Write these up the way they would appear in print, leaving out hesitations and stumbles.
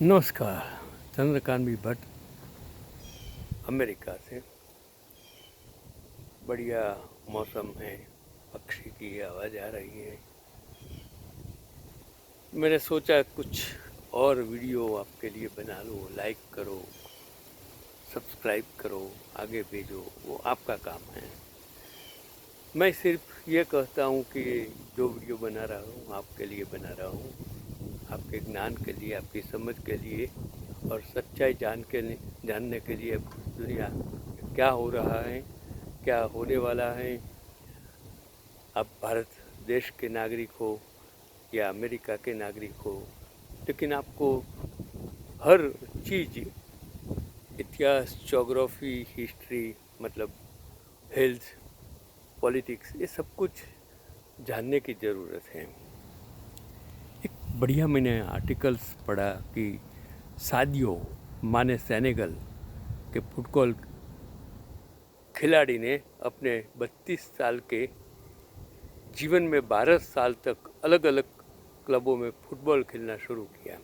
नमस्कार। चंद्रकांत भी भट्ट अमेरिका से। बढ़िया मौसम है, पक्षी की आवाज़ आ रही है। मैंने सोचा कुछ और वीडियो आपके लिए बना लो। लाइक करो, सब्सक्राइब करो, आगे भेजो, वो आपका काम है। मैं सिर्फ ये कहता हूँ कि जो वीडियो बना रहा हूँ आपके लिए बना रहा हूँ, आपके ज्ञान के लिए, आपकी समझ के लिए और सच्चाई जानने के लिए। दुनिया क्या हो रहा है, क्या होने वाला है। आप भारत देश के नागरिक हो या अमेरिका के नागरिक हो, लेकिन आपको हर चीज़, इतिहास, ज्योग्राफी, हिस्ट्री, मतलब हेल्थ, पॉलिटिक्स, ये सब कुछ जानने की ज़रूरत है। एक बढ़िया मैंने आर्टिकल्स पढ़ा कि सादियो माने सेनेगल के फुटबॉल खिलाड़ी ने अपने 32 साल के जीवन में 12 साल तक अलग अलग क्लबों में फुटबॉल खेलना शुरू किया।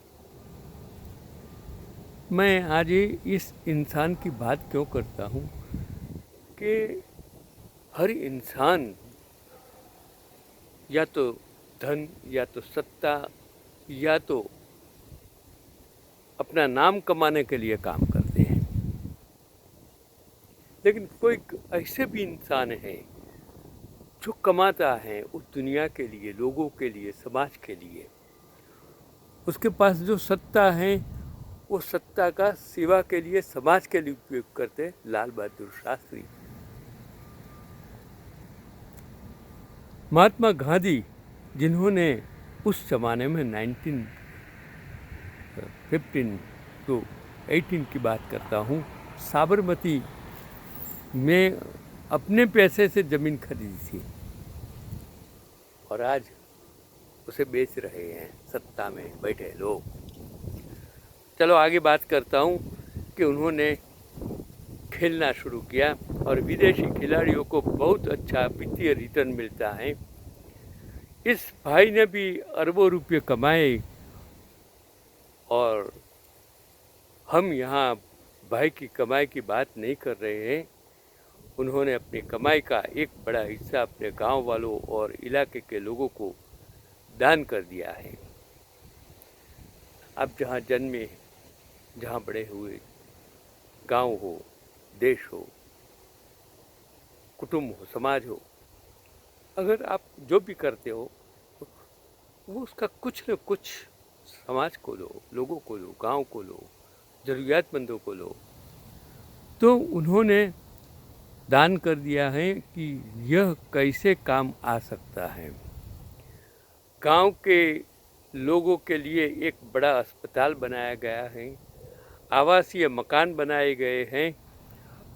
मैं आज इस इंसान की बात क्यों करता हूँ कि हर इंसान या तो धन, या तो सत्ता, या तो अपना नाम कमाने के लिए काम करते हैं, लेकिन कोई ऐसे भी इंसान है जो कमाता है उस दुनिया के लिए, लोगों के लिए, समाज के लिए। उसके पास जो सत्ता है वो सत्ता का सेवा के लिए, समाज के लिए उपयोग करते। लाल बहादुर शास्त्री, महात्मा गांधी, जिन्होंने उस जमाने में 1915 to 18 की बात करता हूँ, साबरमती में अपने पैसे से ज़मीन खरीदी थी और आज उसे बेच रहे हैं सत्ता में बैठे लोग। चलो आगे बात करता हूँ कि उन्होंने खेलना शुरू किया और विदेशी खिलाड़ियों को बहुत अच्छा वित्तीय रिटर्न मिलता है। इस भाई ने भी अरबों रुपये कमाए और हम यहाँ भाई की कमाई की बात नहीं कर रहे हैं। उन्होंने अपनी कमाई का एक बड़ा हिस्सा अपने गांव वालों और इलाके के लोगों को दान कर दिया है। आप जहाँ जन्मे, जहाँ बड़े हुए, गांव हो, देश हो, कुटुंब हो, समाज हो, अगर आप जो भी करते हो वो उसका कुछ न कुछ समाज को लो, लोगों को लो, गांव को लो, ज़रूरियातमंदों को लो। तो उन्होंने दान कर दिया है कि यह कैसे काम आ सकता है। गांव के लोगों के लिए एक बड़ा अस्पताल बनाया गया है, आवासीय मकान बनाए गए हैं,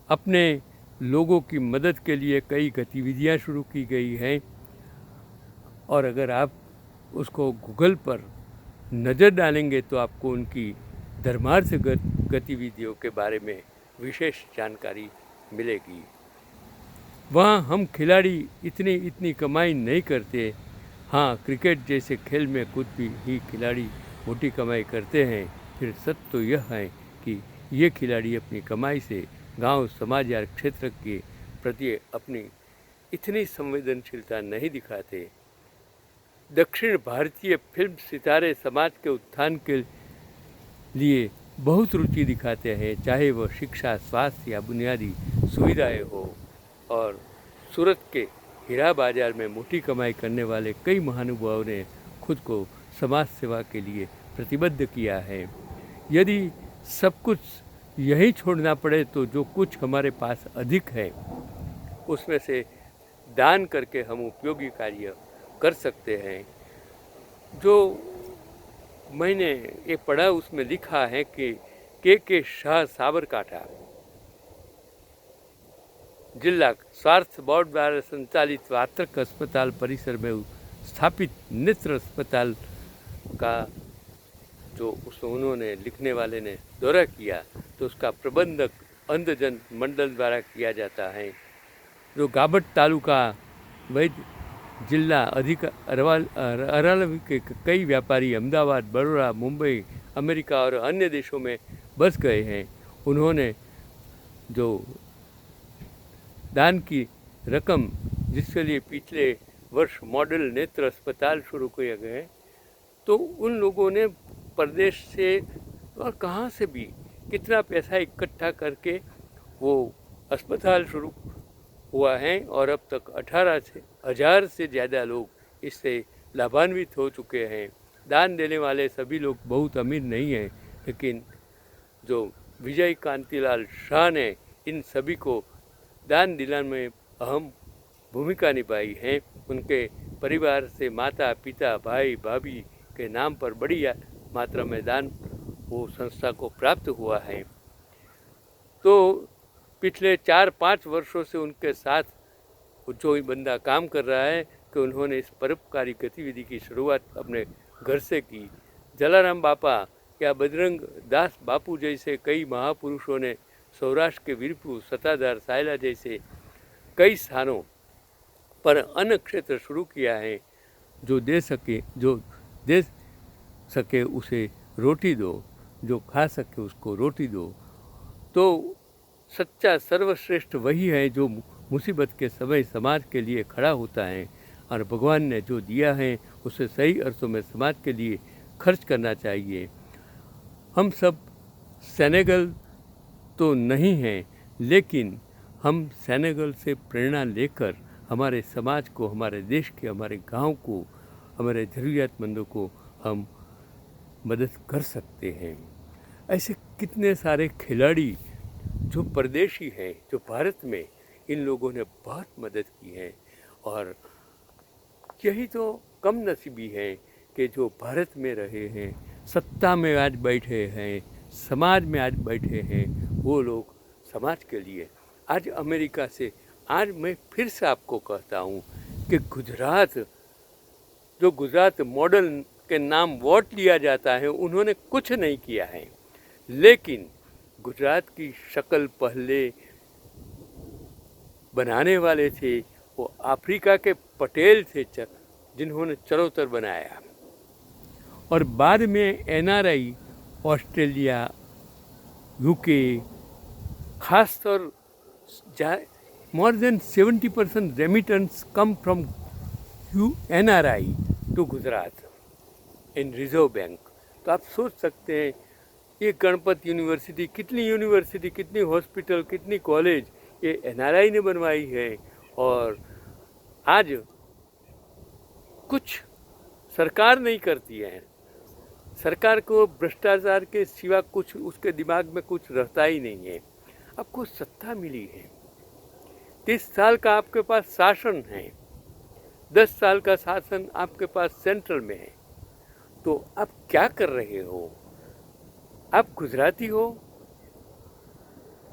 अपने लोगों की मदद के लिए कई गतिविधियां शुरू की गई हैं। और अगर आप उसको गूगल पर नज़र डालेंगे तो आपको उनकी धर्मार्थ गतिविधियों के बारे में विशेष जानकारी मिलेगी। वहाँ हम खिलाड़ी इतनी कमाई नहीं करते। हाँ, क्रिकेट जैसे खेल में कुछ भी ही खिलाड़ी मोटी कमाई करते हैं। फिर सत्य तो यह है कि ये खिलाड़ी अपनी कमाई से गांव, समाज या क्षेत्र के प्रति अपनी इतनी संवेदनशीलता नहीं दिखाते। दक्षिण भारतीय फिल्म सितारे समाज के उत्थान के लिए बहुत रुचि दिखाते हैं, चाहे वह शिक्षा, स्वास्थ्य या बुनियादी सुविधाएं हो। और सूरत के हीरा बाजार में मोटी कमाई करने वाले कई महानुभावों ने खुद को समाज सेवा के लिए प्रतिबद्ध किया है। यदि सब कुछ यही छोड़ना पड़े तो जो कुछ हमारे पास अधिक है उसमें से दान करके हम उपयोगी कार्य कर सकते हैं। जो मैंने ये पढ़ा उसमें लिखा है कि के शाह साबरकांठा जिला स्वास्थ्य बोर्ड द्वारा संचालित वार्तक अस्पताल परिसर में स्थापित नेत्र अस्पताल का जो उन्होंने लिखने वाले ने दौरा किया तो उसका प्रबंधक अंधजन मंडल द्वारा किया जाता है। जो गाबट तालुका वैद्य जिला अरावली के कई व्यापारी अहमदाबाद, बड़ौदा, मुंबई अमेरिका और अन्य देशों में बस गए हैं, उन्होंने जो दान की रकम, जिसके लिए पिछले वर्ष मॉडल नेत्र अस्पताल शुरू किए गए, तो उन लोगों ने प्रदेश से और कहाँ से भी कितना पैसा इकट्ठा करके वो अस्पताल शुरू हुआ है और अब तक 18,000 से ज़्यादा लोग इससे लाभान्वित हो चुके हैं। दान देने वाले सभी लोग बहुत अमीर नहीं हैं, लेकिन जो विजय कांतिलाल शाह ने इन सभी को दान दिलाने में अहम भूमिका निभाई है। उनके परिवार से माता पिता भाई भाभी के नाम पर बड़ी मात्रा में दान वो संस्था को प्राप्त हुआ है। तो पिछले 4-5 वर्षों से उनके साथ जो बंदा काम कर रहा है कि उन्होंने इस परोपकारी गतिविधि की शुरुआत अपने घर से की। जलाराम बापा या बजरंग दास बापू जैसे कई महापुरुषों ने सौराष्ट्र के वीरपुर, सत्ताधार, सायला जैसे कई स्थानों पर अन्न क्षेत्र शुरू किया है। जो दे सके उसे रोटी दो, जो खा सके उसको रोटी दो। तो सच्चा सर्वश्रेष्ठ वही है जो मुसीबत के समय समाज के लिए खड़ा होता है, और भगवान ने जो दिया है उसे सही अर्थों में समाज के लिए खर्च करना चाहिए। हम सब सेनेगल तो नहीं हैं, लेकिन हम सेनेगल से प्रेरणा लेकर हमारे समाज को, हमारे देश के, हमारे गांव को, हमारे ज़रूरियातमंदों को हम मदद कर सकते हैं। ऐसे कितने सारे खिलाड़ी जो परदेशी हैं, जो भारत में, इन लोगों ने बहुत मदद की है। और यही तो कम नसीबी हैं कि जो भारत में रहे हैं, सत्ता में आज बैठे हैं, समाज में आज बैठे हैं, वो लोग समाज के लिए। आज अमेरिका से, आज मैं फिर से आपको कहता हूँ कि गुजरात मॉडल के नाम वोट लिया जाता है, उन्होंने कुछ नहीं किया है, लेकिन गुजरात की शक्ल पहले बनाने वाले थे वो अफ्रीका के पटेल थे, जिन्होंने चरोतर बनाया। और बाद में एनआरआई ऑस्ट्रेलिया, यूके, खासतौर more than 70% remittance come from NRI to Gujarat in Reserve Bank। तो आप सोच सकते हैं ये गणपत यूनिवर्सिटी, कितनी हॉस्पिटल, कितनी कॉलेज ये एनआरआई ने बनवाई है। और आज कुछ सरकार नहीं करती है, सरकार को भ्रष्टाचार के सिवा कुछ उसके दिमाग में कुछ रहता ही नहीं है। आपको सत्ता मिली है, 30 साल का आपके पास शासन है, 10 साल का शासन आपके पास सेंट्रल में है, तो आप क्या कर रहे हो? आप गुजराती हो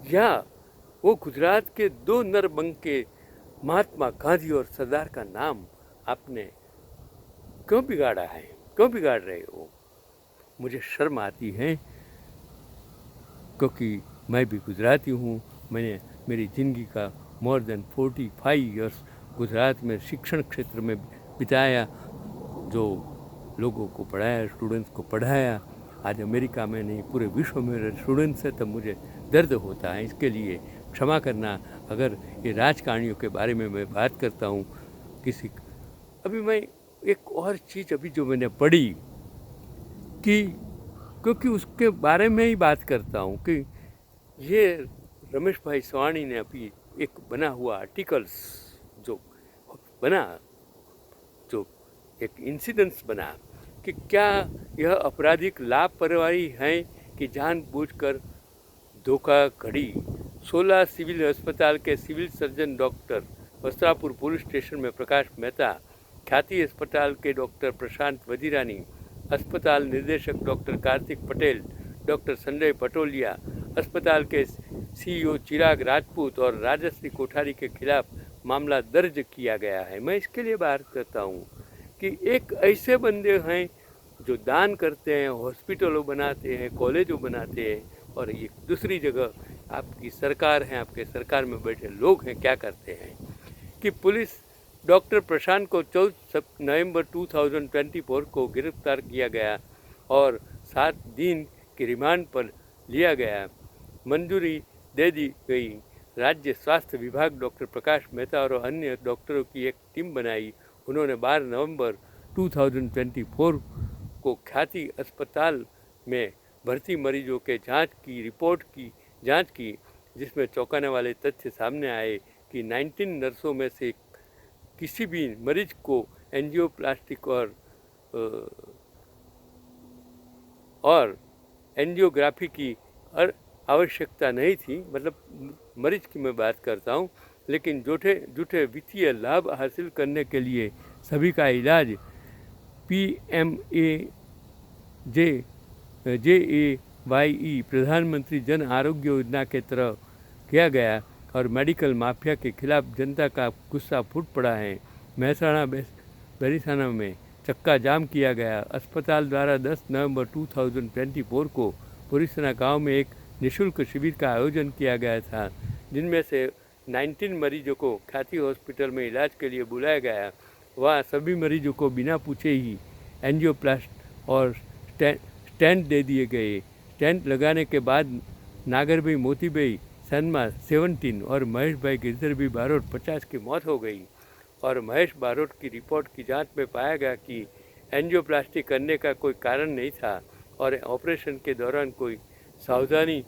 या वो गुजरात के 2 नरबंग के महात्मा गांधी और सरदार का नाम आपने क्यों बिगाड़ा है, क्यों बिगाड़ रहे हो? मुझे शर्म आती है, क्योंकि मैं भी गुजराती हूँ। मैंने मेरी ज़िंदगी का मोर देन 45 ईयर्स गुजरात में शिक्षण क्षेत्र में बिताया, जो लोगों को पढ़ाया, स्टूडेंट्स को पढ़ाया। आज अमेरिका में नहीं, पूरे विश्व में मेरे स्टूडेंट्स हैं, तब मुझे दर्द होता है। इसके लिए क्षमा करना अगर ये राजकारणियों के बारे में मैं बात करता हूँ किसी। अभी मैं एक और चीज़ अभी जो मैंने पढ़ी कि, क्योंकि उसके बारे में ही बात करता हूँ कि ये रमेश भाई सवाणी ने अभी एक बना हुआ आर्टिकल्स जो बना, जो एक इंसिडेंस बना कि क्या यह आपराधिक लापरवाही है कि जानबूझकर धोखाधड़ी। 16 सिविल अस्पताल के civil surgeon doctor Vastrapur police station में प्रकाश मेहता, ख्याति अस्पताल के डॉक्टर प्रशांत वजीरानी, अस्पताल निर्देशक डॉक्टर कार्तिक पटेल, डॉक्टर संजय पटोलिया, अस्पताल के सीईओ चिराग राजपूत और राजश्री कोठारी के खिलाफ मामला दर्ज किया गया है। मैं इसके लिए बात करता हूँ कि एक ऐसे बंदे हैं जो दान करते हैं, हॉस्पिटलों बनाते हैं, कॉलेजों बनाते हैं, और ये दूसरी जगह आपकी सरकार है, आपके सरकार में बैठे लोग हैं, क्या करते हैं कि पुलिस डॉक्टर प्रशांत को 14 नवंबर 2024 को गिरफ्तार किया गया और 7 दिन के रिमांड पर लिया गया। मंजूरी दे दी गई। राज्य स्वास्थ्य विभाग डॉक्टर प्रकाश मेहता और अन्य डॉक्टरों की एक टीम बनाई। उन्होंने 12 नवंबर 2024 को ख्याति अस्पताल में भर्ती मरीजों के जांच की रिपोर्ट की जांच की, जिसमें चौंकाने वाले तथ्य सामने आए कि 19 नर्सों में से किसी भी मरीज को एंजियोप्लास्टिक और एंजियोग्राफी की आवश्यकता नहीं थी। मतलब मरीज की मैं बात करता हूँ, लेकिन झूठे वित्तीय लाभ हासिल करने के लिए सभी का इलाज PMAJAYE प्रधानमंत्री जन आरोग्य योजना के तरह किया गया और मेडिकल माफिया के खिलाफ जनता का गुस्सा फूट पड़ा है। महसाणा बेरिसाना में चक्का जाम किया गया। अस्पताल द्वारा 10 नवंबर 2024 को पुरिसना गांव में एक निःशुल्क शिविर का आयोजन किया गया था, जिनमें से 19 मरीजों को ख्याति हॉस्पिटल में इलाज के लिए बुलाया गया। वहाँ सभी मरीजों को बिना पूछे ही एंजियोप्लास्ट और स्टेंट दे दिए गए। स्टेंट लगाने के बाद नागरभाई मोतीभाई सनमा 17 और महेश भाई गिरधरभाई बारोट 50 की मौत हो गई। और महेश बारोट की रिपोर्ट की जांच में पाया गया कि एंजियोप्लास्टी करने का कोई कारण नहीं था और ऑपरेशन के दौरान कोई सावधानी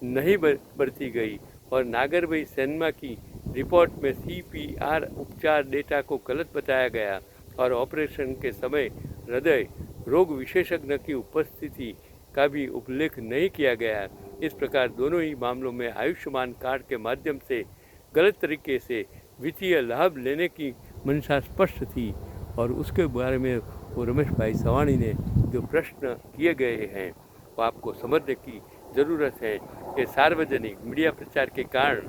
नहीं बरती गई। और नागरभाई सनमा की रिपोर्ट में CPR उपचार डेटा को गलत बताया गया और ऑपरेशन के समय हृदय रोग विशेषज्ञ की उपस्थिति का भी उल्लेख नहीं किया गया। इस प्रकार दोनों ही मामलों में आयुष्मान कार्ड के माध्यम से गलत तरीके से वित्तीय लाभ लेने की मंशा स्पष्ट थी और उसके बारे में वो रमेश भाई सवाणी ने जो प्रश्न किए गए हैं वो आपको समझने की ज़रूरत है कि सार्वजनिक मीडिया प्रचार के कारण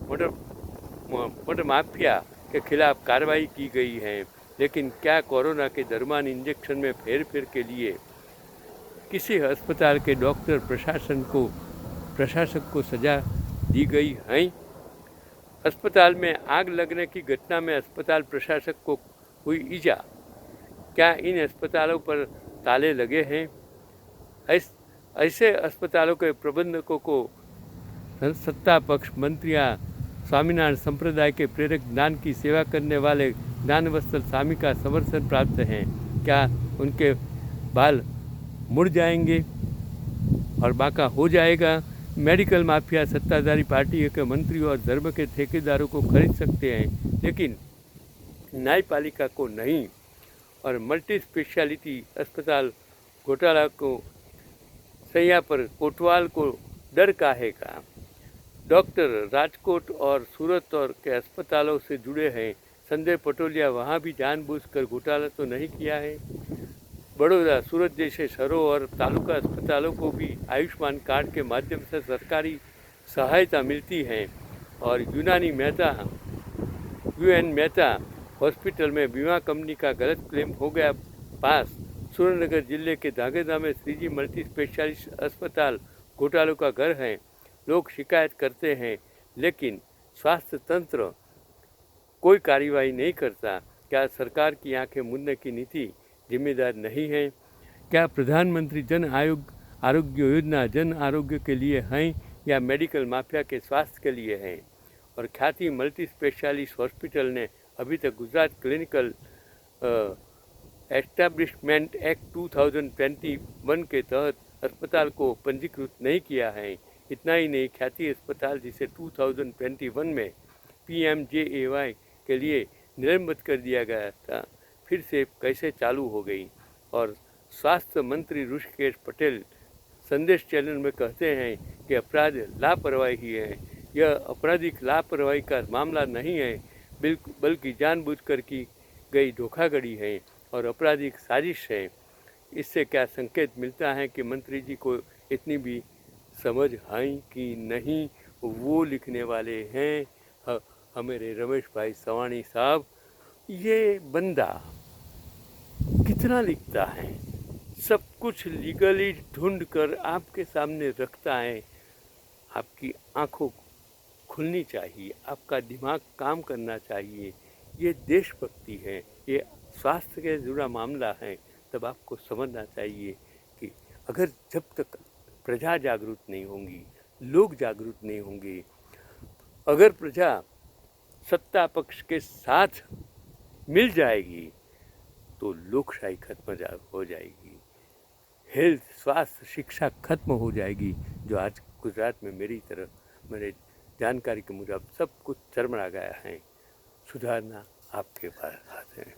मोटर माफिया के खिलाफ कार्रवाई की गई है, लेकिन क्या कोरोना के दरमियान इंजेक्शन में फेर के लिए किसी अस्पताल के डॉक्टर प्रशासक को सजा दी गई है? अस्पताल में आग लगने की घटना में अस्पताल प्रशासक को हुई ईजा। क्या इन अस्पतालों पर ताले लगे हैं? ऐसे अस्पतालों के प्रबंधकों को सत्ता पक्ष मंत्रियां स्वामीनारायण संप्रदाय के प्रेरक ज्ञान की सेवा करने वाले ज्ञानवस्त्र स्वामी का समर्थन प्राप्त है। क्या उनके बाल मुड़ जाएंगे और बाका हो जाएगा? मेडिकल माफिया सत्ताधारी पार्टी के मंत्री और धर्म के ठेकेदारों को खरीद सकते हैं, लेकिन न्यायपालिका को नहीं। और मल्टी स्पेशलिटी अस्पताल घोटाला को सैया पर कोतवाल को डर काहे का? डॉक्टर राजकोट और सूरत और के अस्पतालों से जुड़े हैं। संजय पटोलिया वहाँ भी जानबूझकर घोटाला तो नहीं किया है। बड़ौदा, सूरत जैसे शहरों और तालुका अस्पतालों को भी आयुष्मान कार्ड के माध्यम से सरकारी सहायता मिलती है। और UN मेहता हॉस्पिटल में बीमा कंपनी का गलत क्लेम हो गया पास। सुरेंद्रनगर जिले के धागेदा में श्रीजी मल्टी स्पेशलिस्ट अस्पताल घोटालों का घर है। लोग शिकायत करते हैं, लेकिन स्वास्थ्य तंत्र कोई कार्रवाई नहीं करता। क्या सरकार की आंखें मूंदने की नीति जिम्मेदार नहीं है? क्या प्रधानमंत्री जन आरोग्य योजना जन आरोग्य के लिए है या मेडिकल माफिया के स्वास्थ्य के लिए है? और ख्याति मल्टी स्पेशलिस्ट हॉस्पिटल ने अभी तक गुजरात क्लिनिकल एस्टैब्लिशमेंट एक्ट 2021 के तहत अस्पताल को पंजीकृत नहीं किया है। इतना ही नहीं, ख्याति अस्पताल जिसे 2021 में PMJAY के लिए निलंबित कर दिया गया था, फिर से कैसे चालू हो गई? और स्वास्थ्य मंत्री ऋषिकेश पटेल संदेश चैनल में कहते हैं कि अपराध लापरवाही है। यह आपराधिक लापरवाही का मामला नहीं है, बल्कि जानबूझकर की गई धोखाधड़ी है और आपराधिक साजिश है। इससे क्या संकेत मिलता है कि मंत्री जी को इतनी भी समझ है कि नहीं? वो लिखने वाले हैं हमारे रमेश भाई सवाणी साहब। ये बंदा कितना लिखता है, सब कुछ लीगली ढूंढ कर आपके सामने रखता है। आपकी आंखों खुलनी चाहिए, आपका दिमाग काम करना चाहिए। ये देशभक्ति है, ये स्वास्थ्य के जुड़ा मामला है। तब आपको समझना चाहिए कि अगर जब तक प्रजा जागरूक नहीं होंगी, लोग जागरूक नहीं होंगे, अगर प्रजा सत्ता पक्ष के साथ मिल जाएगी तो लोकशाही खत्म हो जाएगी, हेल्थ, स्वास्थ्य, शिक्षा खत्म हो जाएगी। जो आज गुजरात में मेरे जानकारी के मुताबिक सब कुछ चरमरा गया है। सुधारना आपके पास हाथ है।